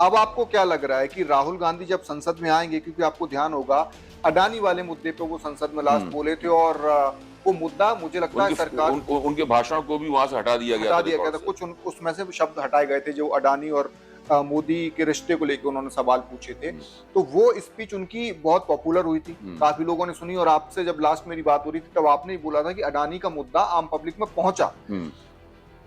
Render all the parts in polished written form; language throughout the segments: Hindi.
अब आपको क्या लग रहा है कि राहुल गांधी जब संसद में आएंगे, क्योंकि आपको ध्यान होगा अडानी वाले मुद्दे पे वो संसद में लास्ट हम्म। बोले थे, और वो मुद्दा मुझे लगता है सरकार उनके भाषण को भी वहां से हटा दिया गया हटा था दिया गया रिकॉर्ड था। से। कुछ उसमें से शब्द हटाए गए थे जो अडानी और मोदी के रिश्ते को लेकर उन्होंने सवाल पूछे थे। हम्म। तो वो स्पीच उनकी बहुत पॉपुलर हुई थी, हम्म। काफी लोगों ने सुनी। और आपसे जब लास्ट मेरी बात हो रही थी तब आपने ही बोला था कि अडानी का मुद्दा आम पब्लिक में पहुंचा। हम्म।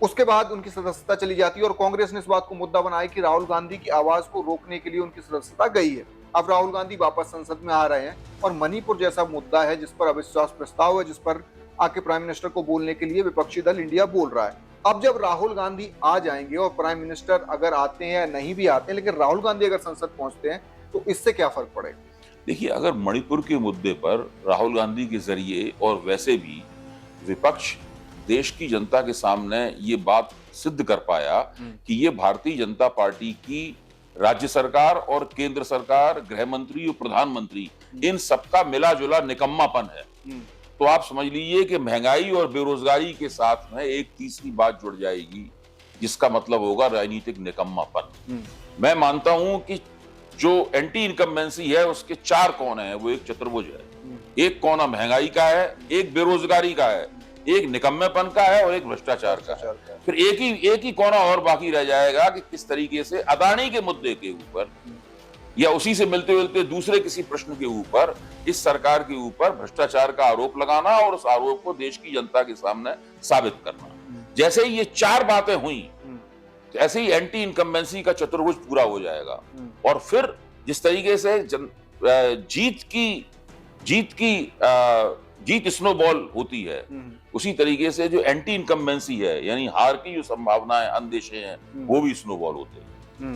उसके बाद उनकी सदस्यता चली जाती है और कांग्रेस ने इस बात को मुद्दा बनाया कि राहुल गांधी की आवाज को रोकने के लिए उनकी सदस्यता गई है। अब राहुल गांधी वापस संसद में आ रहे हैं और मणिपुर जैसा मुद्दा है जिस पर अविश्वास प्रस्ताव है, जिस पर आके प्राइम मिनिस्टर को बोलने के लिए विपक्षी दल इंडिया बोल रहा है। अब जब राहुल गांधी आ जाएंगे और प्राइम मिनिस्टर अगर आते हैं या नहीं भी आते हैं, लेकिन राहुल गांधी अगर संसद पहुंचते हैं तो इससे क्या फर्क पड़ेगा? देखिए, अगर मणिपुर के मुद्दे पर राहुल गांधी के जरिए और वैसे भी विपक्ष देश की जनता के सामने ये बात सिद्ध कर पाया कि ये भारतीय जनता पार्टी की राज्य सरकार और केंद्र सरकार, गृह मंत्री और प्रधानमंत्री, इन सबका मिला जुला निकम्मापन है, तो आप समझ लीजिए कि महंगाई और बेरोजगारी के साथ में एक तीसरी बात जुड़ जाएगी जिसका मतलब होगा राजनीतिक निकम्मापन। मैं मानता हूं कि जो एंटी इनकम्बेंसी है उसके चार कोने हैं, वो एक चतुर्भुज है। एक कोना महंगाई का है, एक बेरोजगारी का है, एक निकम्मेपन का है और एक भ्रष्टाचार का है। फिर एक ही कोना और बाकी रह जाएगा कि किस तरीके से अदानी के मुद्दे के ऊपर या उसी से मिलते जुलते दूसरे किसी प्रश्न के ऊपर इस सरकार के ऊपर भ्रष्टाचार का आरोप लगाना और उस आरोप को देश की जनता के सामने साबित करना। जैसे ही ये चार बातें हुई, ऐसे ही एंटी इनकम्बेंसी का चतुर्भुज पूरा हो जाएगा। और फिर जिस तरीके से जीत स्नोबॉल होती है, उसी तरीके से जो एंटी इनकम्बेंसी है यानी हार की जो संभावनाएं, अंदेशे हैं, वो भी स्नोबॉल होते हैं।